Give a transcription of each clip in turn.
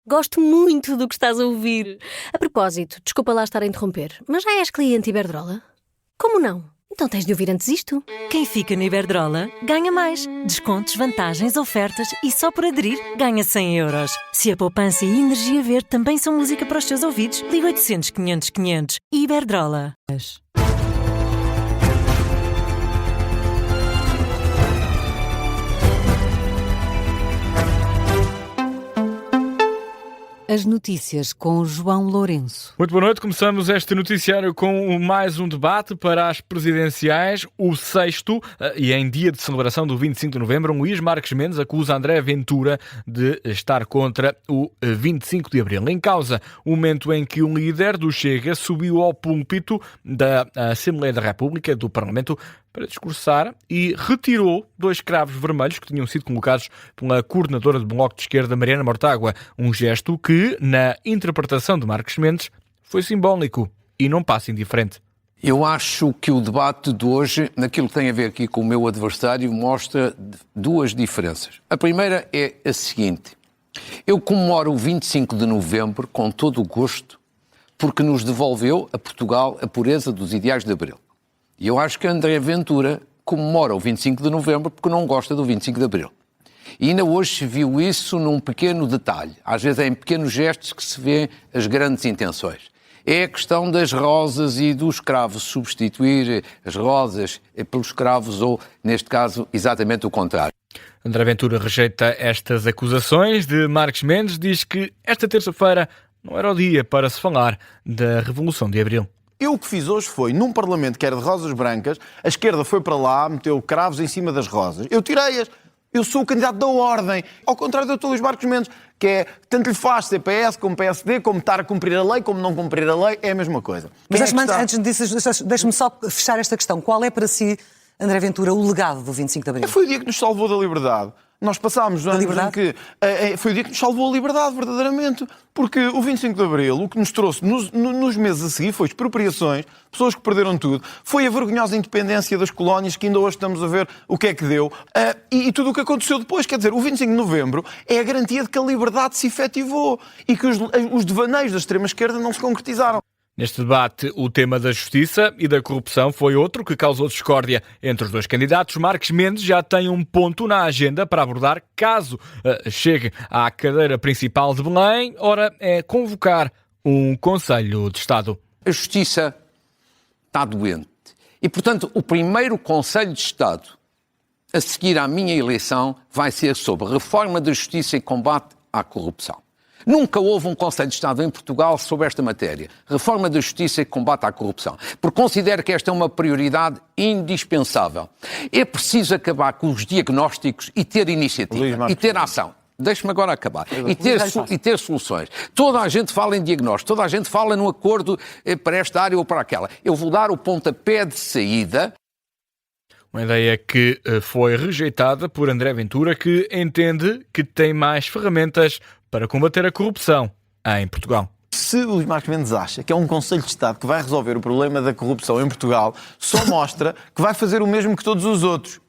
Gosto muito do que estás a ouvir. A propósito, desculpa lá estar a interromper, mas já és cliente Iberdrola? Como não? Então tens de ouvir antes isto. Quem fica na Iberdrola ganha mais. Descontos, vantagens, ofertas e só por aderir ganha 100 euros. Se a poupança e a energia verde também são música para os teus ouvidos, liga 800 500 500. Iberdrola. As notícias com João Lourenço. Muito boa noite, começamos este noticiário com mais um debate para as presidenciais, o sexto, e em dia de celebração do 25 de novembro, Luís Marques Mendes acusa André Ventura de estar contra o 25 de abril. Em causa, o momento em que o líder do Chega subiu ao púlpito da Assembleia da República, do Parlamento, para discursar e retirou 2 cravos vermelhos que tinham sido colocados pela coordenadora do Bloco de Esquerda, Mariana Mortágua. Um gesto que, na interpretação de Marques Mendes, foi simbólico e não passa indiferente. Eu acho que o debate de hoje, naquilo que tem a ver aqui com o meu adversário, mostra 2 diferenças. A primeira é a seguinte: eu comemoro o 25 de novembro com todo o gosto, porque nos devolveu a Portugal a pureza dos ideais de Abril. E eu acho que André Ventura comemora o 25 de novembro porque não gosta do 25 de abril. E ainda hoje se viu isso num pequeno detalhe. Às vezes é em pequenos gestos que se vê as grandes intenções. É a questão das rosas e dos cravos, substituir as rosas pelos cravos ou, neste caso, exatamente o contrário. André Ventura rejeita estas acusações de Marques Mendes, diz que esta terça-feira não era o dia para se falar da Revolução de Abril. Eu o que fiz hoje foi, num Parlamento que era de rosas brancas, a esquerda foi para lá, meteu cravos em cima das rosas. Eu tirei-as. Eu sou o candidato da ordem. Ao contrário do Dr. Luís Marques Mendes, que é, tanto lhe faz CPS como PSD, como estar a cumprir a lei, como não cumprir a lei, é a mesma coisa. Mas antes disso, deixe-me só fechar esta questão. Qual é para si, André Ventura, o legado do 25 de abril? Foi o dia que nos salvou da liberdade. Nós passámos anos em que... foi o dia que nos salvou a liberdade, verdadeiramente. Porque o 25 de abril, o que nos trouxe nos meses a seguir foi expropriações, pessoas que perderam tudo, foi a vergonhosa independência das colónias, que ainda hoje estamos a ver o que é que deu, e tudo o que aconteceu depois. Quer dizer, o 25 de novembro é a garantia de que a liberdade se efetivou e que os devaneios da extrema-esquerda não se concretizaram. Neste debate, o tema da justiça e da corrupção foi outro que causou discórdia entre os 2 candidatos. Marques Mendes já tem um ponto na agenda para abordar caso chegue à cadeira principal de Belém. Ora, é convocar um Conselho de Estado. A justiça está doente. E, portanto, o primeiro Conselho de Estado a seguir à minha eleição vai ser sobre reforma da justiça e combate à corrupção. Nunca houve um Conselho de Estado em Portugal sobre esta matéria. Reforma da justiça e combate à corrupção. Porque considero que esta é uma prioridade indispensável. É preciso acabar com os diagnósticos e ter iniciativa. E ter ação. Deixe-me agora acabar. E ter soluções. Toda a gente fala em diagnóstico. Toda a gente fala num acordo para esta área ou para aquela. Eu vou dar o pontapé de saída. Uma ideia que foi rejeitada por André Ventura, que entende que tem mais ferramentas para combater a corrupção em Portugal. Se o Luís Marques Mendes acha que é um Conselho de Estado que vai resolver o problema da corrupção em Portugal, só mostra que vai fazer o mesmo que todos os outros.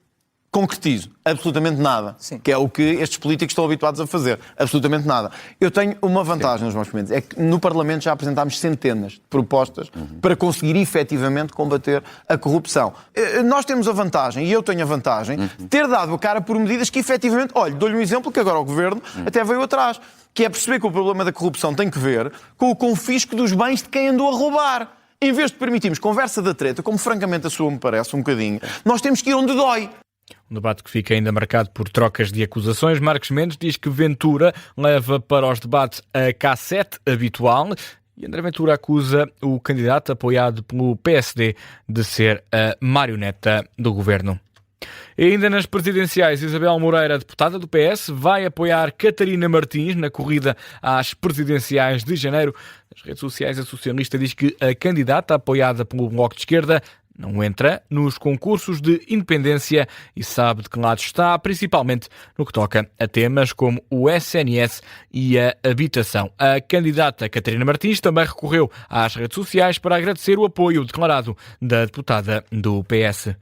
Concretizo. Absolutamente nada. Sim. Que é o que estes políticos estão habituados a fazer. Absolutamente nada. Eu tenho uma vantagem nos meus momentos. É que no Parlamento já apresentámos centenas de propostas para conseguir efetivamente combater a corrupção. Nós temos a vantagem, e eu tenho a vantagem, de ter dado a cara por medidas que efetivamente... Olha, dou-lhe um exemplo que agora o Governo até veio atrás. Que é perceber que o problema da corrupção tem que ver com o confisco dos bens de quem andou a roubar. Em vez de permitirmos conversa da treta, como francamente a sua me parece um bocadinho, nós temos que ir onde dói. Um debate que fica ainda marcado por trocas de acusações. Marques Mendes diz que Ventura leva para os debates a cassete habitual e André Ventura acusa o candidato apoiado pelo PSD de ser a marioneta do governo. E ainda nas presidenciais, Isabel Moreira, deputada do PS, vai apoiar Catarina Martins na corrida às presidenciais de janeiro. Nas redes sociais, a socialista diz que a candidata apoiada pelo Bloco de Esquerda não entra nos concursos de independência e sabe de que lado está, principalmente no que toca a temas como o SNS e a habitação. A candidata Catarina Martins também recorreu às redes sociais para agradecer o apoio declarado da deputada do PS.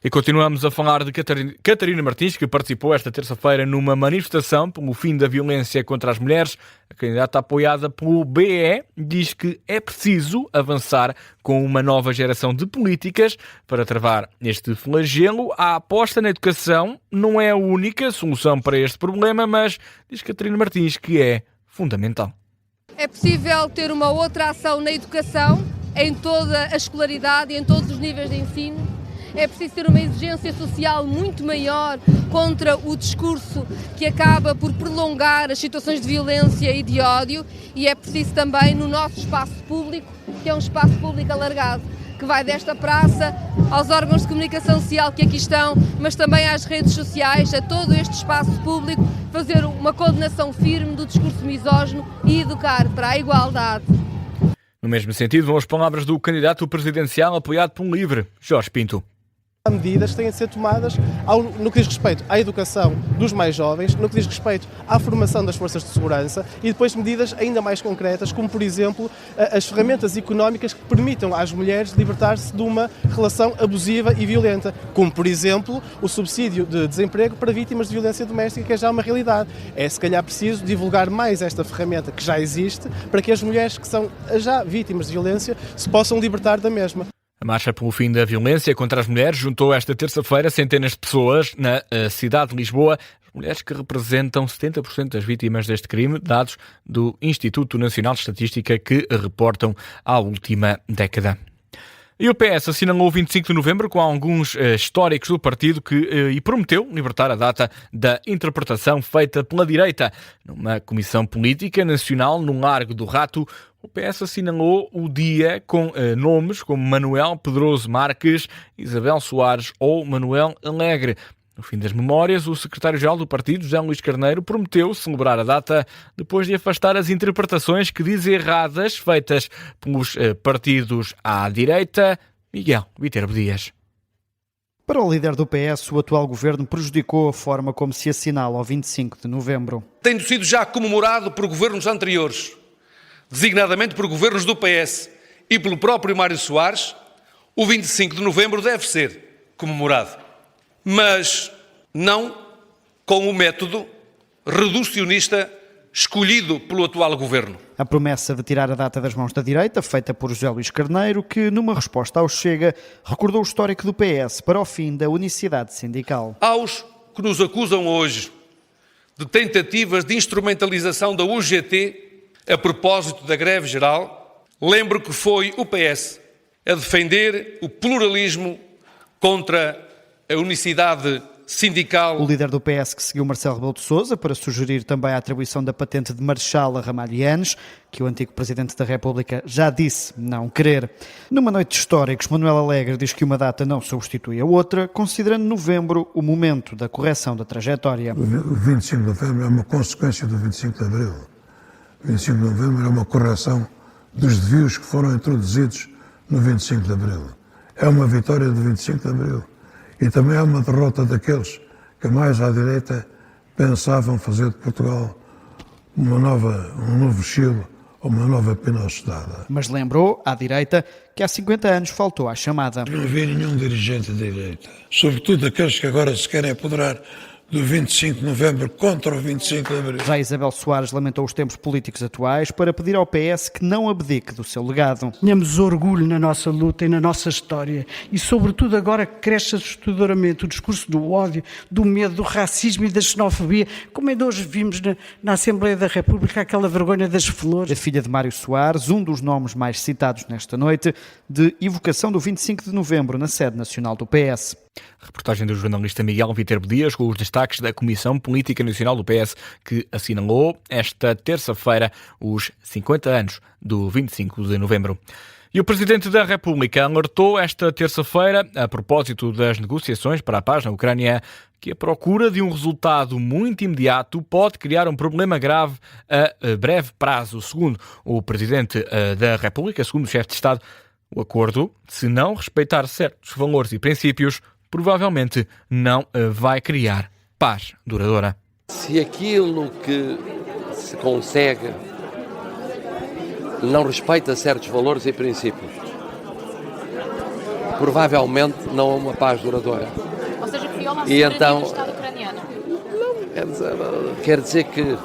E continuamos a falar de Catarina Martins, que participou esta terça-feira numa manifestação pelo fim da violência contra as mulheres. A candidata apoiada pelo BE diz que é preciso avançar com uma nova geração de políticas para travar este flagelo. A aposta na educação não é a única solução para este problema, mas diz Catarina Martins que é fundamental. É possível ter uma outra ação na educação, em toda a escolaridade e em todos os níveis de ensino. É preciso ter uma exigência social muito maior contra o discurso que acaba por prolongar as situações de violência e de ódio, e é preciso também no nosso espaço público, que é um espaço público alargado, que vai desta praça aos órgãos de comunicação social que aqui estão, mas também às redes sociais, a todo este espaço público, fazer uma condenação firme do discurso misógino e educar para a igualdade. No mesmo sentido, vão as palavras do candidato presidencial apoiado por um LIVRE, Jorge Pinto. Há medidas que têm de ser tomadas no que diz respeito à educação dos mais jovens, no que diz respeito à formação das forças de segurança e depois medidas ainda mais concretas, como por exemplo as ferramentas económicas que permitam às mulheres libertar-se de uma relação abusiva e violenta, como por exemplo o subsídio de desemprego para vítimas de violência doméstica, que é já uma realidade. É se calhar preciso divulgar mais esta ferramenta que já existe para que as mulheres que são já vítimas de violência se possam libertar da mesma. A Marcha pelo Fim da Violência contra as Mulheres juntou esta terça-feira centenas de pessoas na cidade de Lisboa, as mulheres que representam 70% das vítimas deste crime, dados do Instituto Nacional de Estatística que reportam à última década. E o PS assinalou o 25 de novembro com alguns históricos do partido e prometeu libertar a data da interpretação feita pela direita. Numa comissão política nacional no Largo do Rato, o PS assinalou o dia com nomes como Manuel Pedroso Marques, Isabel Soares ou Manuel Alegre. No fim das memórias, o secretário-geral do partido, José Luís Carneiro, prometeu celebrar a data depois de afastar as interpretações que dizem erradas feitas pelos partidos à direita. Miguel Viterbo Dias. Para o líder do PS, o atual governo prejudicou a forma como se assinala ao 25 de novembro. Tendo sido já comemorado por governos anteriores, designadamente por governos do PS e pelo próprio Mário Soares, o 25 de novembro deve ser comemorado. Mas não com o método reducionista escolhido pelo atual governo. A promessa de tirar a data das mãos da direita, feita por José Luís Carneiro, que, numa resposta ao Chega, recordou o histórico do PS para o fim da unicidade sindical. Aos que nos acusam hoje de tentativas de instrumentalização da UGT a propósito da greve geral, lembro que foi o PS a defender o pluralismo contra a unicidade sindical. O líder do PS que seguiu Marcelo Rebelo de Sousa para sugerir também a atribuição da patente de Marechal a Ramalho Yanes, que o antigo Presidente da República já disse não querer. Numa noite de históricos, Manuel Alegre diz que uma data não substitui a outra, considerando novembro o momento da correção da trajetória. O 25 de novembro é uma consequência do 25 de abril. O 25 de novembro é uma correção dos desvios que foram introduzidos no 25 de abril. É uma vitória do 25 de abril. E também é uma derrota daqueles que mais à direita pensavam fazer de Portugal um novo Chile ou uma nova Pinochet. Mas lembrou, à direita, que há 50 anos faltou à chamada. Não havia nenhum dirigente da direita, sobretudo aqueles que agora se querem apoderar do 25 de novembro contra o 25 de abril. Já Isabel Soares lamentou os tempos políticos atuais para pedir ao PS que não abdique do seu legado. Tenhamos orgulho na nossa luta e na nossa história e, sobretudo, agora cresce assustadoramente o discurso do ódio, do medo, do racismo e da xenofobia, como ainda hoje vimos na Assembleia da República, aquela vergonha das flores. A filha de Mário Soares, um dos nomes mais citados nesta noite, de evocação do 25 de novembro na sede nacional do PS. Reportagem do jornalista Miguel Viterbo Dias com os destaques da Comissão Política Nacional do PS, que assinalou esta terça-feira os 50 anos do 25 de novembro. E o Presidente da República alertou esta terça-feira, a propósito das negociações para a paz na Ucrânia, que a procura de um resultado muito imediato pode criar um problema grave a breve prazo. Segundo o Presidente da República, segundo o chefe de Estado, o acordo, se não respeitar certos valores e princípios, provavelmente não vai criar paz duradoura. Se aquilo que se consegue não respeita certos valores e princípios, provavelmente não é uma paz duradoura. Ou seja, que viola a E soberania então- do Estado ucraniano. Quer dizer que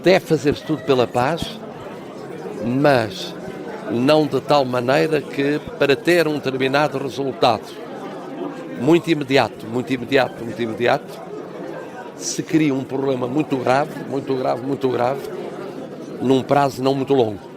deve fazer-se tudo pela paz, mas não de tal maneira que para ter um determinado resultado muito imediato, se cria um problema muito grave, num prazo não muito longo.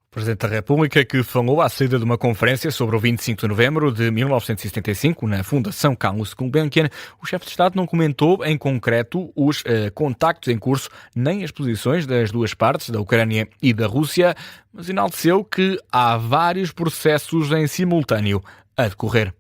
Presidente da República que falou à saída de uma conferência sobre o 25 de novembro de 1975 na Fundação Carlos Gulbenkian. O chefe de Estado não comentou em concreto os contactos em curso nem as posições das duas partes, da Ucrânia e da Rússia, mas enalteceu que há vários processos em simultâneo a decorrer.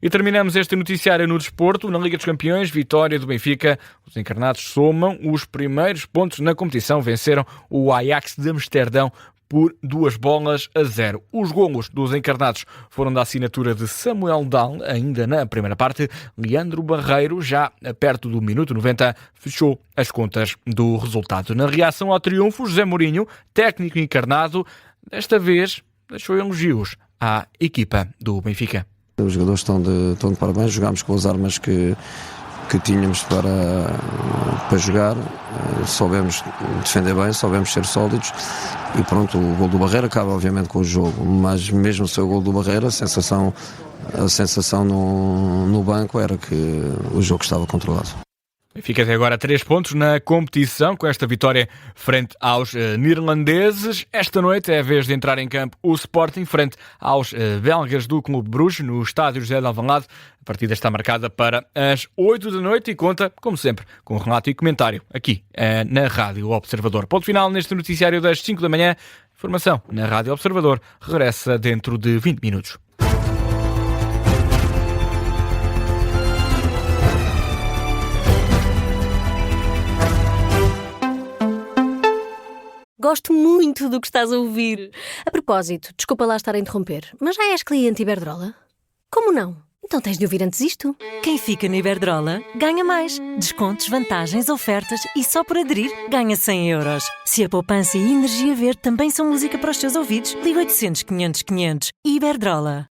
E terminamos este noticiário no desporto. Na Liga dos Campeões, vitória do Benfica. Os encarnados somam os primeiros pontos na competição. Venceram o Ajax de Amsterdão por 2-0. Os golos dos encarnados foram da assinatura de Samuel Dal, ainda na primeira parte. Leandro Barreiro, já perto do minuto 90, fechou as contas do resultado. Na reação ao triunfo, José Mourinho, técnico encarnado, desta vez deixou elogios à equipa do Benfica. Os jogadores estão de parabéns, jogámos com as armas que tínhamos para jogar, soubemos defender bem, soubemos ser sólidos e pronto, o gol do Barreira acaba obviamente com o jogo, mas mesmo sem o gol do Barreira, a sensação no banco era que o jogo estava controlado. Fica até agora 3 pontos na competição, com esta vitória frente aos neerlandeses. Esta noite é a vez de entrar em campo o Sporting frente aos belgas do Clube Bruges, no estádio José de Alvalade. A partida está marcada para as 8 da noite e conta, como sempre, com relato e comentário aqui na Rádio Observador. Ponto final neste noticiário das 5 da manhã. Informação na Rádio Observador regressa dentro de 20 minutos. Gosto muito do que estás a ouvir. A propósito, desculpa lá estar a interromper, mas já és cliente Iberdrola? Como não? Então tens de ouvir antes isto. Quem fica na Iberdrola ganha mais. Descontos, vantagens, ofertas e só por aderir ganha 100 euros. Se a poupança e a energia verde também são música para os teus ouvidos, liga 800 500 500. Iberdrola.